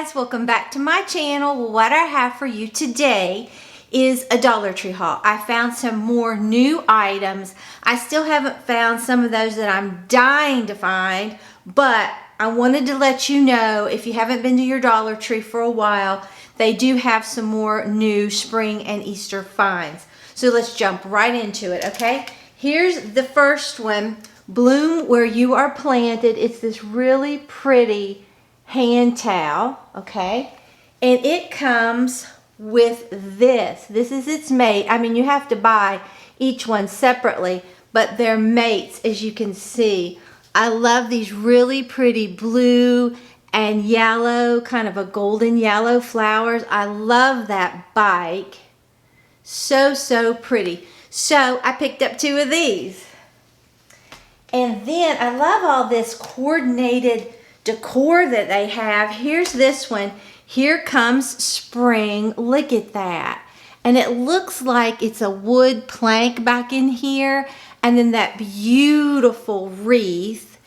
guys, welcome back to my channel. What I have for you today is a Dollar Tree haul. I found some more new items. I still haven't found some of those that I'm dying to find, but I wanted to let you know, if you haven't been to your Dollar Tree for a while, they do have some more new spring and Easter finds. So let's jump right into it, okay? Here's the first one, Bloom Where You Are Planted. It's this really pretty hand towel, okay? And it comes with this. This is its mate. I mean, you have to buy each one separately, but they're mates, as you can see. I love these really pretty blue and yellow, kind of a golden yellow flowers. I love that bike. So pretty. So I picked up two of these. And then I love all this coordinated decor that they have. Here's this one. Here comes spring. Look at that. And it looks like it's a wood plank back in here. And then that beautiful wreath.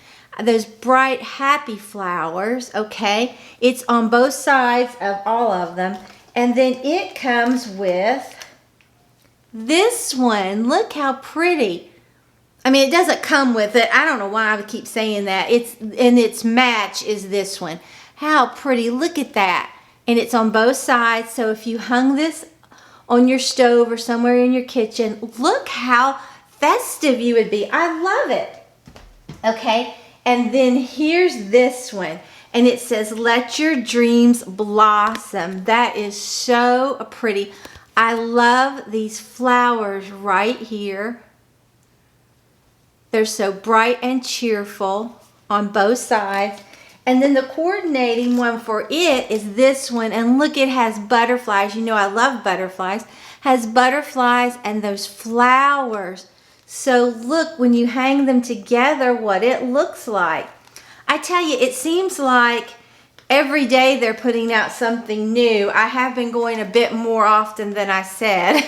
Those bright, happy flowers, okay? It's on both sides of all of them. And then it comes with this one. Look how pretty. I mean, it doesn't come with it. I don't know why I keep saying that. And its match is this one. How pretty. Look at that. And it's on both sides. So if you hung this on your stove or somewhere in your kitchen, look how festive you would be. I love it. Okay. And then here's this one. And it says, let your dreams blossom. That is so pretty. I love these flowers right here. They're so bright and cheerful on both sides. And then the coordinating one for it is this one. And look, it has butterflies. You know I love butterflies. Has butterflies and those flowers. So look, when you hang them together, what it looks like. I tell you, it seems like every day they're putting out something new. I have been going a bit more often than I said.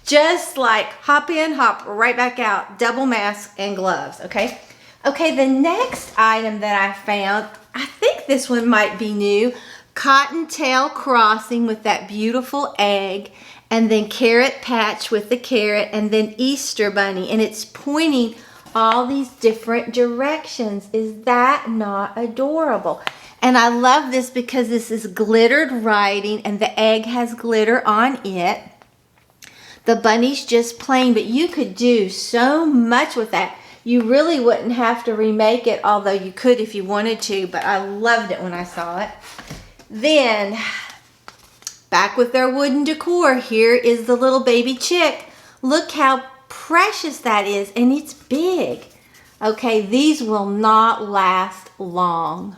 Just like hop in, hop right back out, double mask and gloves, okay? Okay, the next item that I found, I think this one might be new. Cottontail crossing with that beautiful egg, and then carrot patch with the carrot, and then Easter bunny, and it's pointing all these different directions. Is that not adorable? And I love this because this is glittered writing, and the egg has glitter on it. The bunny's just plain, but you could do so much with that. You really wouldn't have to remake it, although you could if you wanted to, but I loved it when I saw it. Then, back with their wooden decor, here is the little baby chick. Look how precious that is, and it's big. Okay, these will not last long.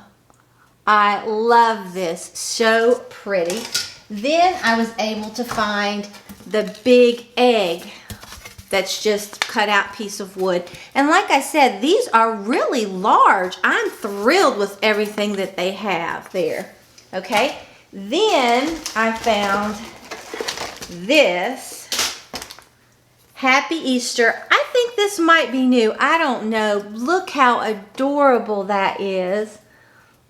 I love this, so pretty. Then I was able to find the big egg that's just cut out piece of wood. And like I said, these are really large. I'm thrilled with everything that they have there. Okay, then I found this Happy Easter. I think this might be new. I don't know. Look how adorable that is.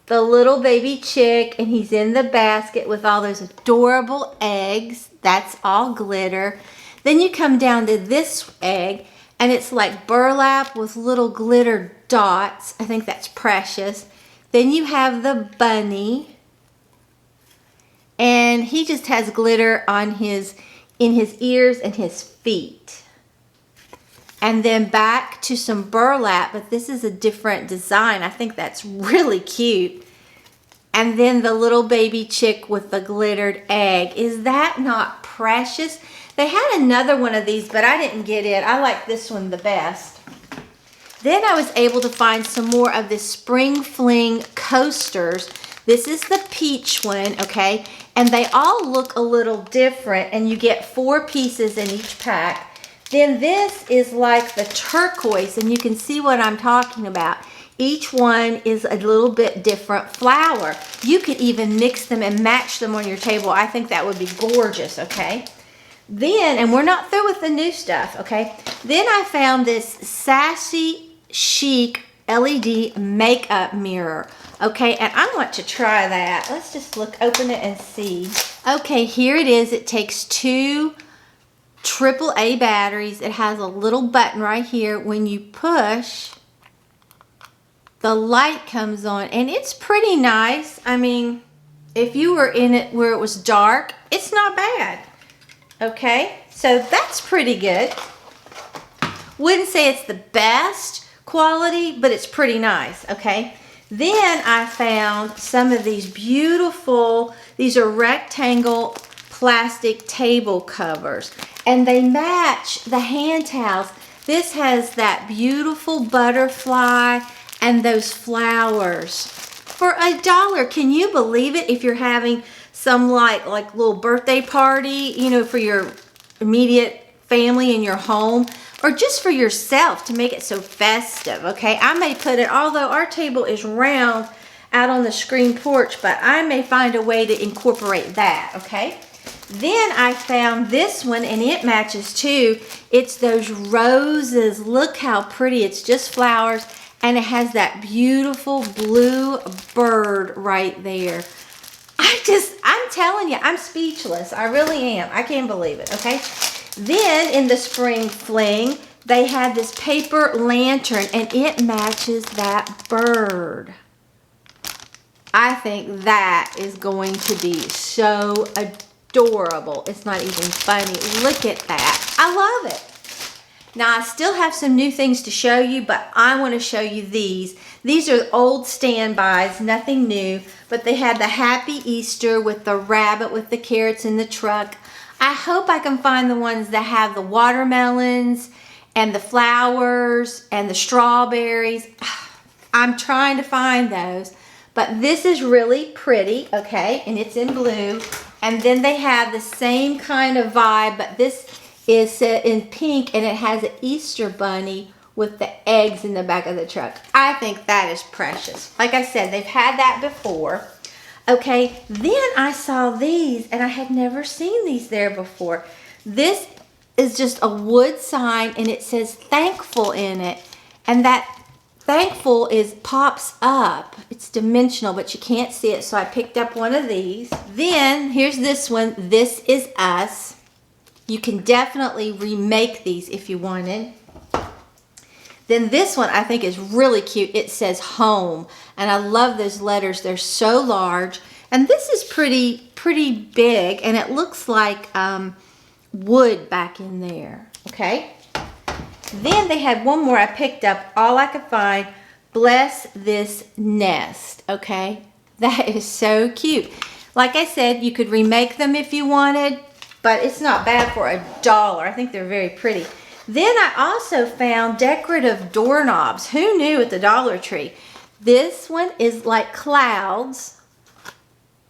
The little baby chick, and he's in the basket with all those adorable eggs. That's all glitter. Then you come down to this egg, and it's like burlap with little glitter dots. I think that's precious. Then you have the bunny, and he just has glitter on in his ears and his feet. And then back to some burlap, but this is a different design. I think that's really cute. And then the little baby chick with the glittered egg. Is that not precious? They had another one of these, but I didn't get it. I like this one the best. Then I was able to find some more of the Spring Fling coasters. This is the peach one, okay? And they all look a little different, and you get 4 pieces in each pack. Then this is like the turquoise, and you can see what I'm talking about. Each one is a little bit different flower. You could even mix them and match them on your table. I think that would be gorgeous, okay? Then, and we're not through with the new stuff, okay? Then I found this Sassy Chic LED makeup mirror. Okay, and I want to try that. Let's just open it and see. Okay, here it is. It takes 2 AAA batteries. It has a little button right here. When you push, the light comes on, and it's pretty nice. I mean, if you were in it where it was dark, it's not bad. Okay, so that's pretty good. Wouldn't say it's the best quality, but it's pretty nice. Okay, then I found some of these beautiful, these are rectangle plastic table covers, and they match the hand towels. This has that beautiful butterfly and those flowers for $1. Can you believe it? If you're having some like little birthday party, you know, for your immediate family in your home, or just for yourself to make it so festive. Okay, I may put it, although our table is round out on the screen porch, but I may find a way to incorporate that. Okay, then I found this one, and it matches too. It's those roses. Look how pretty. It's just flowers, and it has that beautiful blue bird right there. I'm telling you, I'm speechless. I really am. I can't believe it. Okay, then in the spring fling, they had this paper lantern, and it matches that bird. I think that is going to be so adorable. It's not even funny. Look at that. I love it. Now, I still have some new things to show you, but I want to show you these. These are old standbys, nothing new, but they had the Happy Easter with the rabbit with the carrots in the truck. I hope I can find the ones that have the watermelons and the flowers and the strawberries. I'm trying to find those, but this is really pretty, okay, and it's in blue. And then they have the same kind of vibe, but this is set in pink, and it has an Easter bunny with the eggs in the back of the truck. I think that is precious. Like I said, they've had that before. Okay, then I saw these, and I had never seen these there before. This is just a wood sign, and it says thankful in it, and that thankful pops up. It's dimensional, but you can't see it, so I picked up one of these. Then here's this one. This is us. You can definitely remake these if you wanted. Then this one I think is really cute. It says home, and I love those letters. They're so large, and this is pretty big, and it looks like wood back in there. Okay. Then they had one more I picked up, all I could find. Bless this nest. Okay, that is so cute. Like I said, you could remake them if you wanted, but it's not bad for $1. I think they're very pretty. Then I also found decorative doorknobs. Who knew at the Dollar Tree? This one is like clouds,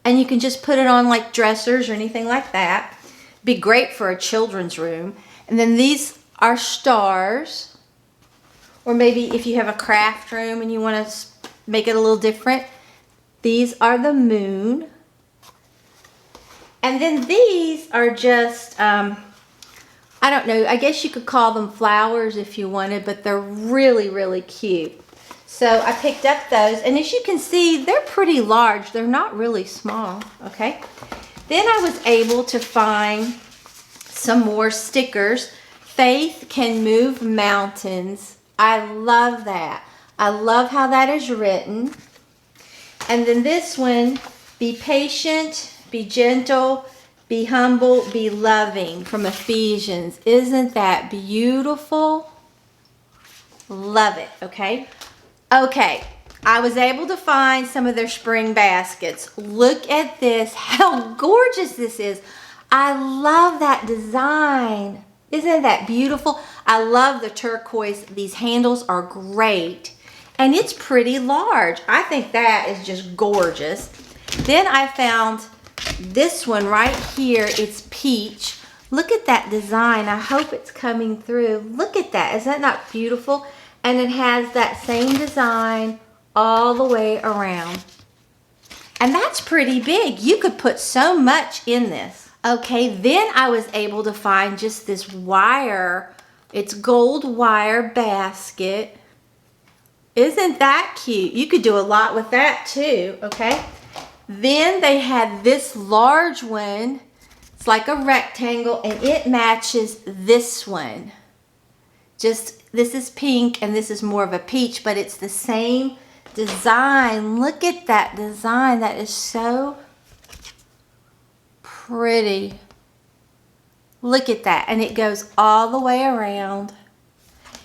and you can just put it on like dressers or anything like that. Be great for a children's room. And then these are stars, or maybe if you have a craft room and you want to make it a little different, these are the moon. And then these are just I don't know, I guess you could call them flowers if you wanted, but they're really cute. So I picked up those, and as you can see, they're pretty large. They're not really small, okay? Then I was able to find some more stickers. Faith can move mountains. I love that. I love how that is written. And then this one, be patient, be gentle, be humble, be loving, from Ephesians. Isn't that beautiful? Love it, okay? Okay, I was able to find some of their spring baskets. Look at this, how gorgeous this is. I love that design. Isn't that beautiful? I love the turquoise. These handles are great. And it's pretty large. I think that is just gorgeous. Then I found this one right here. It's peach. Look at that design. I hope it's coming through. Look at that. Is that not beautiful? And it has that same design all the way around. And that's pretty big. You could put so much in this. Okay, then I was able to find just this wire. It's gold wire basket. Isn't that cute? You could do a lot with that too, okay? Then they had this large one. It's like a rectangle and it matches this one. Just, this is pink and this is more of a peach, but it's the same design. Look at that design. That is so pretty. Look at that. And it goes all the way around.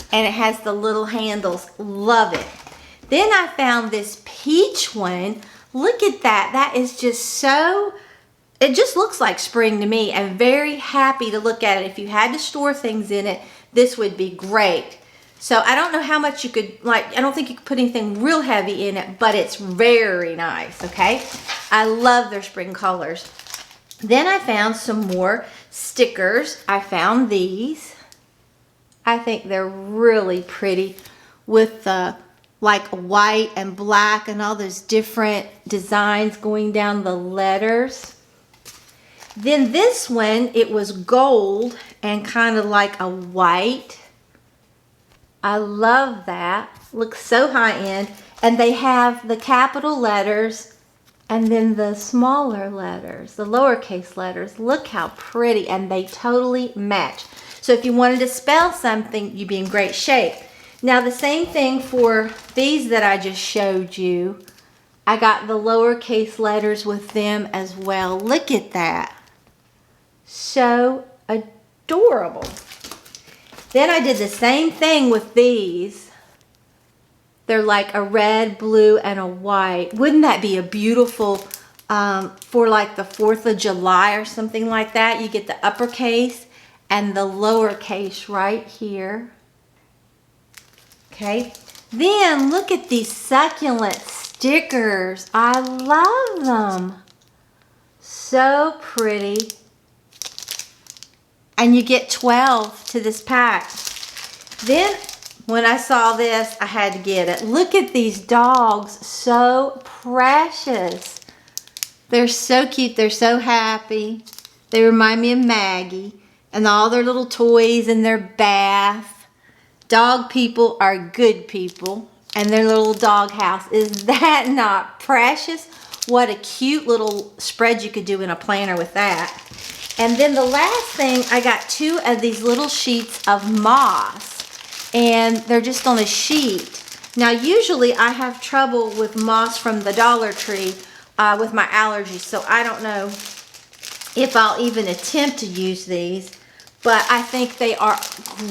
And it has the little handles. Love it. Then I found this peach one. Look at that. That is just so, it just looks like spring to me. I'm very happy to look at it. If you had to store things in it, this would be great. So I don't know how much you could, like, I don't think you could put anything real heavy in it, but it's very nice, okay? I love their spring colors. Then I found some more stickers. I found these. I think they're really pretty with the like white and black and all those different designs going down the letters. Then this one, it was gold and kind of like a white. I love that. Looks so high end. And they have the capital letters and then the smaller letters, the lowercase letters. Look how pretty, and they totally match. So if you wanted to spell something, you'd be in great shape. Now the same thing for these that I just showed you. I got the lowercase letters with them as well. Look at that. So adorable. Then I did the same thing with these. They're like a red, blue, and a white. Wouldn't that be a beautiful, for like the 4th of July or something like that? You get the uppercase and the lowercase right here. Okay. Then look at these succulent stickers. I love them. So pretty. And you get 12 to this pack. Then when I saw this, I had to get it. Look at these dogs. So precious. They're so cute. They're so happy. They remind me of Maggie. And all their little toys in their bath. Dog people are good people. And their little dog house. Is that not precious? What a cute little spread you could do in a planner with that. And then the last thing, I got 2 of these little sheets of moss. And they're just on a sheet. Now usually I have trouble with moss from the Dollar Tree with my allergies. So I don't know if I'll even attempt to use these. But I think they are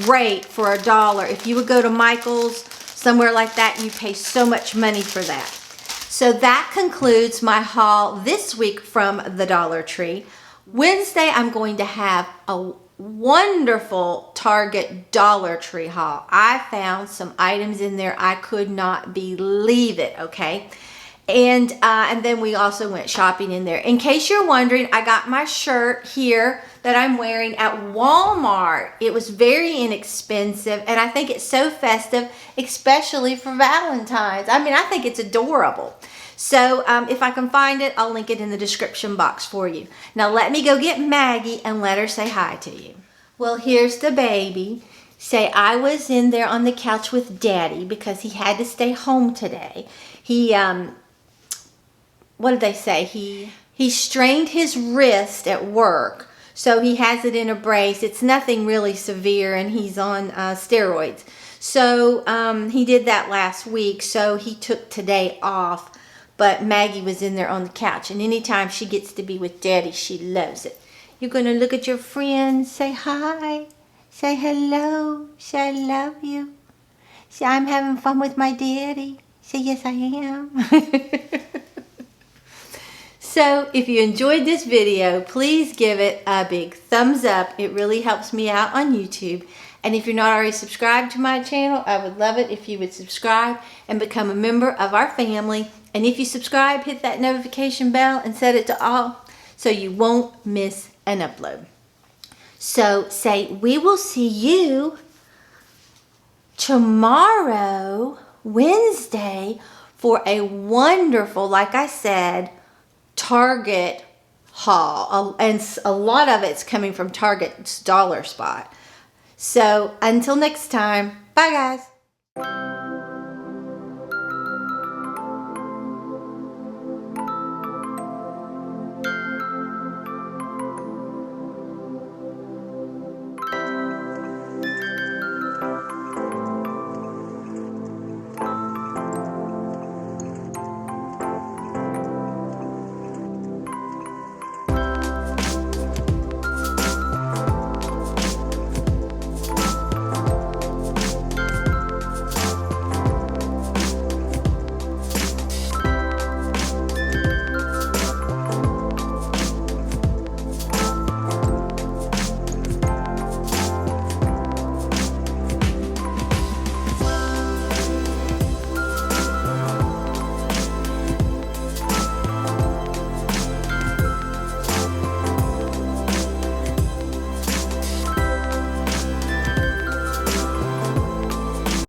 great for $1. If you would go to Michael's, somewhere like that, you pay so much money for that. So that concludes my haul this week from the Dollar Tree. Wednesday, I'm going to have a wonderful Target Dollar Tree haul. I found some items in there I could not believe it, okay? And then we also went shopping in there. In case you're wondering, I got my shirt here that I'm wearing at Walmart. It was very inexpensive, and I think it's so festive, especially for Valentine's. I mean, I think it's adorable. So if I can find it, I'll link it in the description box for you. Now let me go get Maggie and let her say hi to you. Well, here's the baby. Say, I was in there on the couch with Daddy because he had to stay home today. He, what did they say? He strained his wrist at work. So he has it in a brace. It's nothing really severe, and he's on steroids. So he did that last week, so he took today off. But Maggie was in there on the couch, and anytime she gets to be with Daddy, she loves it. You're going to look at your friends, say hi, say hello, say I love you. Say I'm having fun with my Daddy. Say yes I am. So if you enjoyed this video, please give it a big thumbs up. It really helps me out on YouTube. And if you're not already subscribed to my channel, I would love it if you would subscribe and become a member of our family. And if you subscribe, hit that notification bell and set it to all so you won't miss an upload. So say, we will see you tomorrow, Wednesday, for a wonderful, like I said, Target haul. And a lot of it's coming from Target's Dollar Spot. So until next time, bye guys.